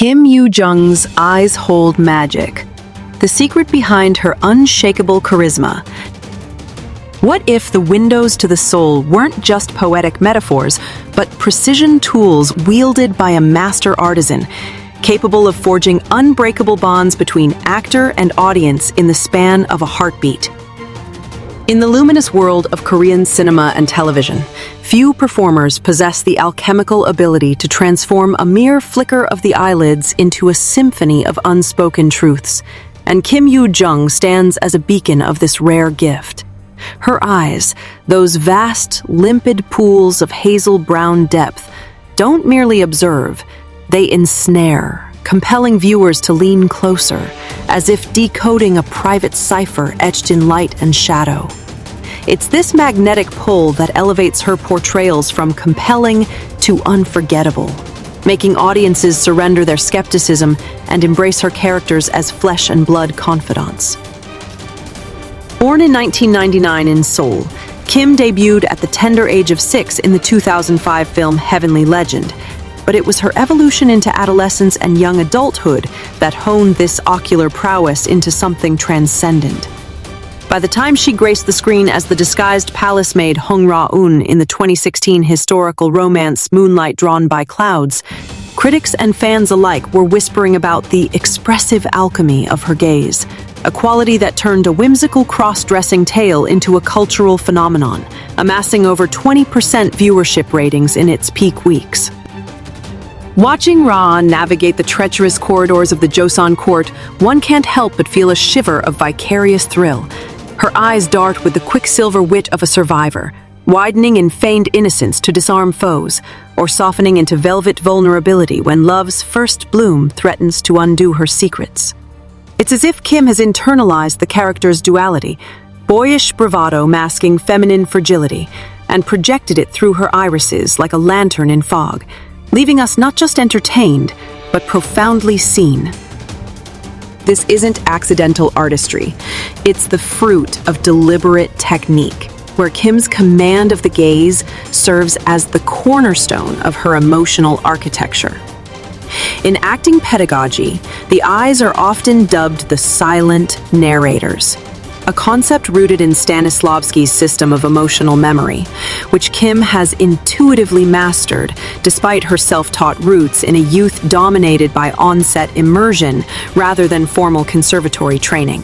Kim Yoo-Jung's eyes hold magic. The secret behind her unshakable charisma. What if the windows to the soul weren't just poetic metaphors, but precision tools wielded by a master artisan, capable of forging unbreakable bonds between actor and audience in the span of a heartbeat? In the luminous world of Korean cinema and television, few performers possess the alchemical ability to transform a mere flicker of the eyelids into a symphony of unspoken truths, and Kim Yoo-Jung stands as a beacon of this rare gift. Her eyes, those vast, limpid pools of hazel-brown depth, don't merely observe, they ensnare, compelling viewers to lean closer, as if decoding a private cipher etched in light and shadow. It's this magnetic pull that elevates her portrayals from compelling to unforgettable, making audiences surrender their skepticism and embrace her characters as flesh and blood confidants. Born in 1999 in Seoul, Kim debuted at the tender age of 6 in the 2005 film Heavenly Legend, but it was her evolution into adolescence and young adulthood that honed this ocular prowess into something transcendent. By the time she graced the screen as the disguised palace maid Hong Ra-eun in the 2016 historical romance Moonlight Drawn by Clouds, critics and fans alike were whispering about the expressive alchemy of her gaze, a quality that turned a whimsical cross-dressing tale into a cultural phenomenon, amassing over 20% viewership ratings in its peak weeks. Watching Ra navigate the treacherous corridors of the Joseon court, one can't help but feel a shiver of vicarious thrill. Her eyes dart with the quicksilver wit of a survivor, widening in feigned innocence to disarm foes, or softening into velvet vulnerability when love's first bloom threatens to undo her secrets. It's as if Kim has internalized the character's duality, boyish bravado masking feminine fragility, and projected it through her irises like a lantern in fog, leaving us not just entertained, but profoundly seen. This isn't accidental artistry. It's the fruit of deliberate technique, where Kim's command of the gaze serves as the cornerstone of her emotional architecture. In acting pedagogy, the eyes are often dubbed the silent narrators, a concept rooted in Stanislavski's system of emotional memory, which Kim has intuitively mastered despite her self-taught roots in a youth dominated by on-set immersion rather than formal conservatory training.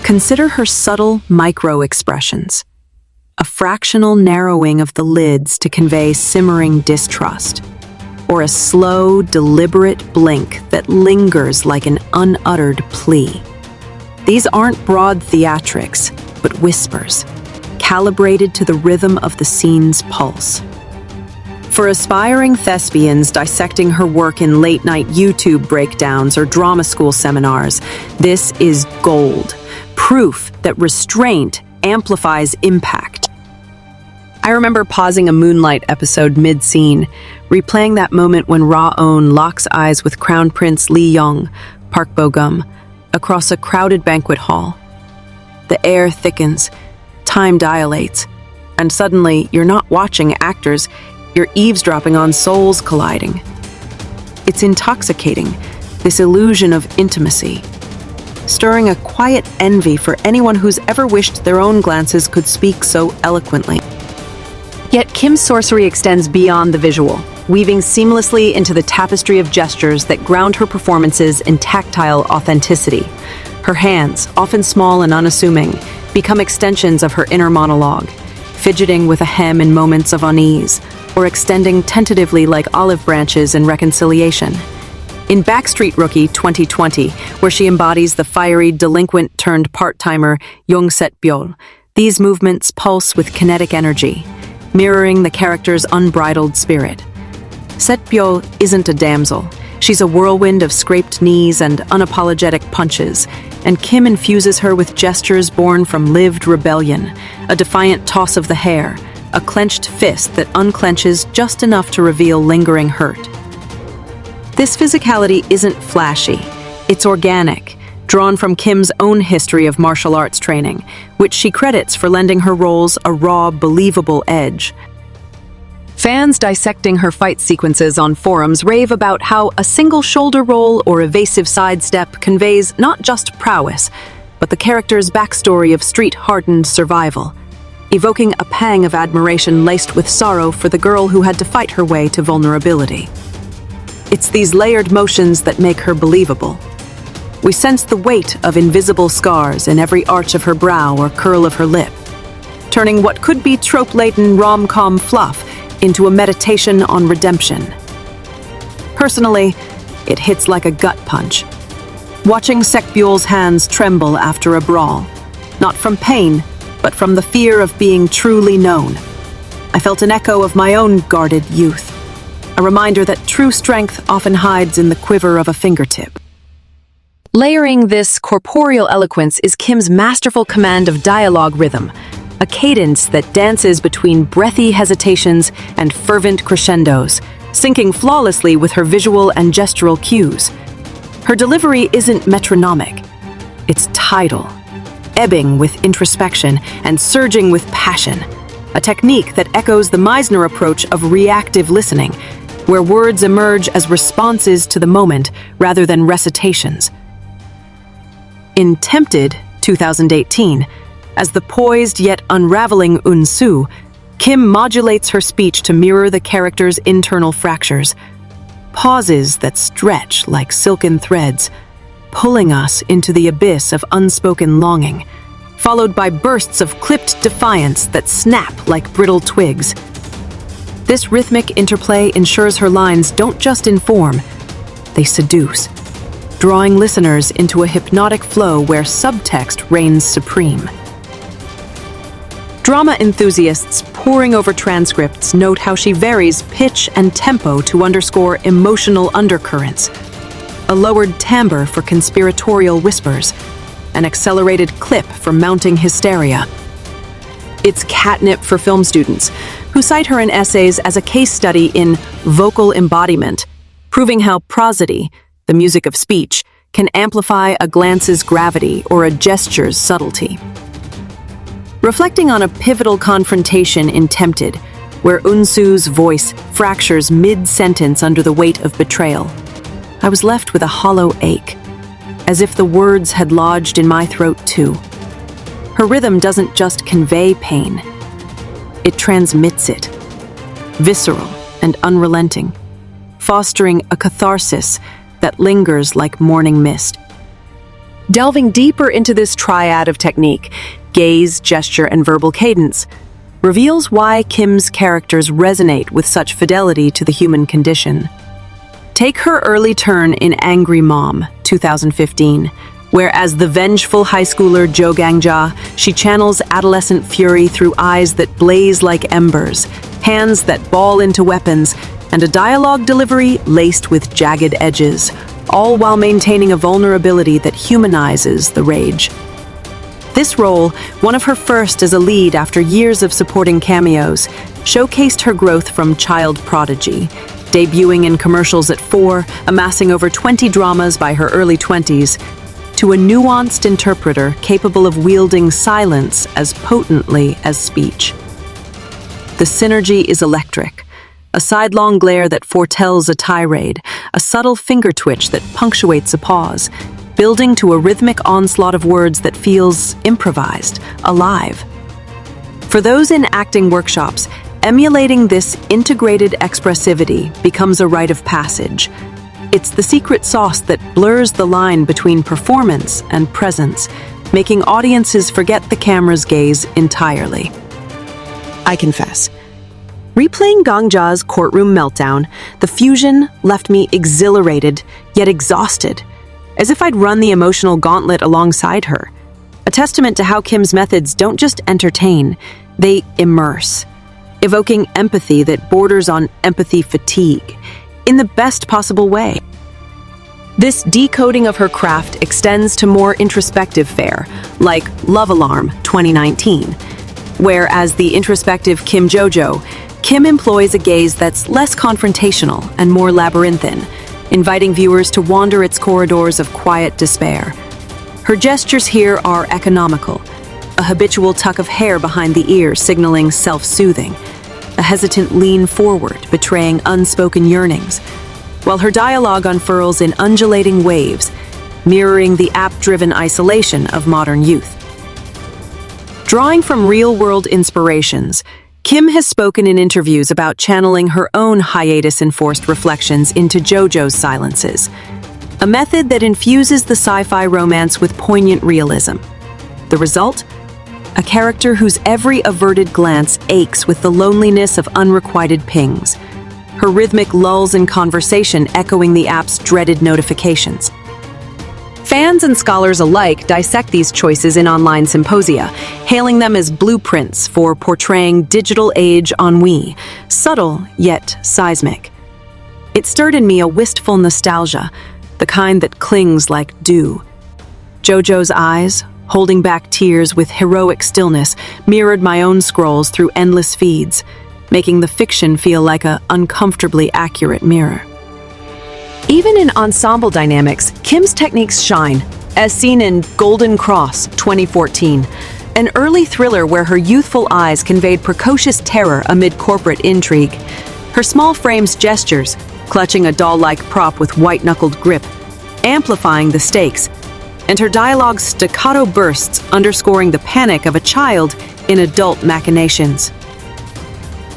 Consider her subtle micro-expressions, a fractional narrowing of the lids to convey simmering distrust, or a slow, deliberate blink that lingers like an unuttered plea. These aren't broad theatrics, but whispers, calibrated to the rhythm of the scene's pulse. For aspiring thespians dissecting her work in late-night YouTube breakdowns or drama school seminars, this is gold, proof that restraint amplifies impact. I remember pausing a Moonlight episode mid-scene, replaying that moment when Ra-eun locks eyes with Crown Prince Lee Young, Park Bo-gum, across a crowded banquet hall. The air thickens, time dilates, and suddenly you're not watching actors, you're eavesdropping on souls colliding. It's intoxicating, this illusion of intimacy, stirring a quiet envy for anyone who's ever wished their own glances could speak so eloquently. Yet Kim's sorcery extends beyond the visual, weaving seamlessly into the tapestry of gestures that ground her performances in tactile authenticity. Her hands, often small and unassuming, become extensions of her inner monologue, fidgeting with a hem in moments of unease, or extending tentatively like olive branches in reconciliation. In Backstreet Rookie 2020, where she embodies the fiery delinquent turned part-timer Jung Set-byul, these movements pulse with kinetic energy, mirroring the character's unbridled spirit. Set-byul isn't a damsel. She's a whirlwind of scraped knees and unapologetic punches, and Kim infuses her with gestures born from lived rebellion, a defiant toss of the hair, a clenched fist that unclenches just enough to reveal lingering hurt. This physicality isn't flashy. It's organic, drawn from Kim's own history of martial arts training, which she credits for lending her roles a raw, believable edge. Fans dissecting her fight sequences on forums rave about how a single shoulder roll or evasive sidestep conveys not just prowess, but the character's backstory of street-hardened survival, evoking a pang of admiration laced with sorrow for the girl who had to fight her way to vulnerability. It's these layered motions that make her believable. We sense the weight of invisible scars in every arch of her brow or curl of her lip, turning what could be trope-laden rom-com fluff into a meditation on redemption. Personally, it hits like a gut punch. Watching Sekbyul's hands tremble after a brawl, not from pain, but from the fear of being truly known. I felt an echo of my own guarded youth, a reminder that true strength often hides in the quiver of a fingertip. Layering this corporeal eloquence is Kim's masterful command of dialogue rhythm, a cadence that dances between breathy hesitations and fervent crescendos, syncing flawlessly with her visual and gestural cues. Her delivery isn't metronomic, it's tidal, ebbing with introspection and surging with passion, a technique that echoes the Meisner approach of reactive listening, where words emerge as responses to the moment rather than recitations. In Tempted, 2018, as the poised yet unraveling Unsu, Kim modulates her speech to mirror the character's internal fractures, pauses that stretch like silken threads, pulling us into the abyss of unspoken longing, followed by bursts of clipped defiance that snap like brittle twigs. This rhythmic interplay ensures her lines don't just inform, they seduce, drawing listeners into a hypnotic flow where subtext reigns supreme. Drama enthusiasts poring over transcripts note how she varies pitch and tempo to underscore emotional undercurrents, a lowered timbre for conspiratorial whispers, an accelerated clip for mounting hysteria. It's catnip for film students, who cite her in essays as a case study in vocal embodiment, proving how prosody, the music of speech, can amplify a glance's gravity or a gesture's subtlety. Reflecting on a pivotal confrontation in Tempted, where Unsu's voice fractures mid-sentence under the weight of betrayal, I was left with a hollow ache, as if the words had lodged in my throat too. Her rhythm doesn't just convey pain, it transmits it, visceral and unrelenting, fostering a catharsis that lingers like morning mist. Delving deeper into this triad of technique, gaze, gesture, and verbal cadence, reveals why Kim's characters resonate with such fidelity to the human condition. Take her early turn in Angry Mom, 2015, where as the vengeful high schooler Jo Gang-ja, she channels adolescent fury through eyes that blaze like embers, hands that ball into weapons, and a dialogue delivery laced with jagged edges, all while maintaining a vulnerability that humanizes the rage. This role, one of her first as a lead after years of supporting cameos, showcased her growth from child prodigy, debuting in commercials at 4, amassing over 20 dramas by her early 20s, to a nuanced interpreter capable of wielding silence as potently as speech. The synergy is electric, a sidelong glare that foretells a tirade, a subtle finger twitch that punctuates a pause, building to a rhythmic onslaught of words that feels improvised, alive. For those in acting workshops, emulating this integrated expressivity becomes a rite of passage. It's the secret sauce that blurs the line between performance and presence, making audiences forget the camera's gaze entirely. I confess, replaying Gangja's courtroom meltdown, the fusion left me exhilarated yet exhausted, as if I'd run the emotional gauntlet alongside her. A testament to how Kim's methods don't just entertain, they immerse, evoking empathy that borders on empathy fatigue, in the best possible way. This decoding of her craft extends to more introspective fare, like Love Alarm 2019, where as the introspective Kim Joo-Jung, Kim employs a gaze that's less confrontational and more labyrinthine, inviting viewers to wander its corridors of quiet despair. Her gestures here are economical, a habitual tuck of hair behind the ear signaling self-soothing, a hesitant lean forward betraying unspoken yearnings, while her dialogue unfurls in undulating waves, mirroring the app-driven isolation of modern youth. Drawing from real-world inspirations, Kim has spoken in interviews about channeling her own hiatus-enforced reflections into JoJo's silences, a method that infuses the sci-fi romance with poignant realism. The result? A character whose every averted glance aches with the loneliness of unrequited pings, her rhythmic lulls in conversation echoing the app's dreaded notifications. Fans and scholars alike dissect these choices in online symposia, hailing them as blueprints for portraying digital age ennui, subtle yet seismic. It stirred in me a wistful nostalgia, the kind that clings like dew. JoJo's eyes, holding back tears with heroic stillness, mirrored my own scrolls through endless feeds, making the fiction feel like an uncomfortably accurate mirror. Even in ensemble dynamics, Kim's techniques shine, as seen in Golden Cross 2014, an early thriller where her youthful eyes conveyed precocious terror amid corporate intrigue. Her small frame's gestures, clutching a doll-like prop with white-knuckled grip, amplifying the stakes, and her dialogue's staccato bursts underscoring the panic of a child in adult machinations.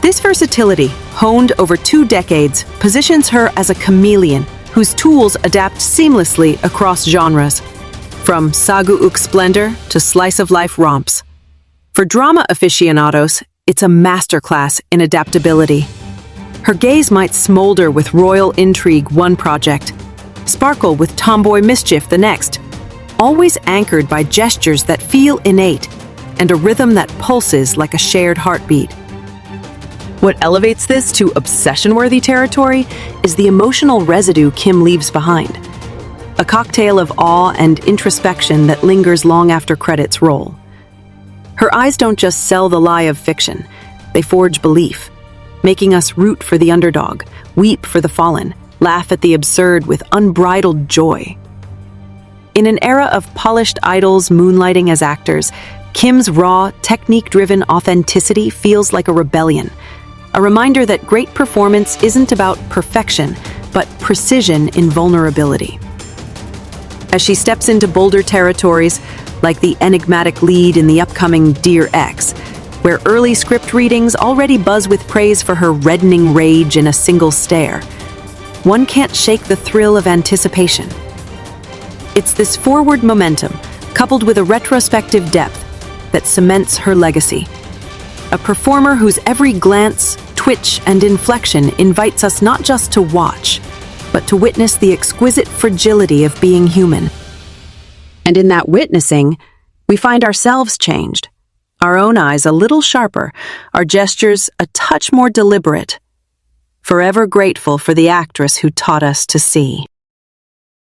This versatility, honed over 2 decades, positions her as a chameleon whose tools adapt seamlessly across genres, from sagu-uk splendor to slice-of-life romps. For drama aficionados, it's a masterclass in adaptability. Her gaze might smolder with royal intrigue one project, sparkle with tomboy mischief the next, always anchored by gestures that feel innate and a rhythm that pulses like a shared heartbeat. What elevates this to obsession-worthy territory is the emotional residue Kim leaves behind, a cocktail of awe and introspection that lingers long after credits roll. Her eyes don't just sell the lie of fiction, they forge belief, making us root for the underdog, weep for the fallen, laugh at the absurd with unbridled joy. In an era of polished idols moonlighting as actors, Kim's raw, technique-driven authenticity feels like a rebellion, a reminder that great performance isn't about perfection, but precision in vulnerability. As she steps into bolder territories, like the enigmatic lead in the upcoming Dear X, where early script readings already buzz with praise for her reddening rage in a single stare, one can't shake the thrill of anticipation. It's this forward momentum, coupled with a retrospective depth, that cements her legacy. A performer whose every glance, twitch, and inflection invites us not just to watch, but to witness the exquisite fragility of being human. And in that witnessing, we find ourselves changed, our own eyes a little sharper, our gestures a touch more deliberate, forever grateful for the actress who taught us to see.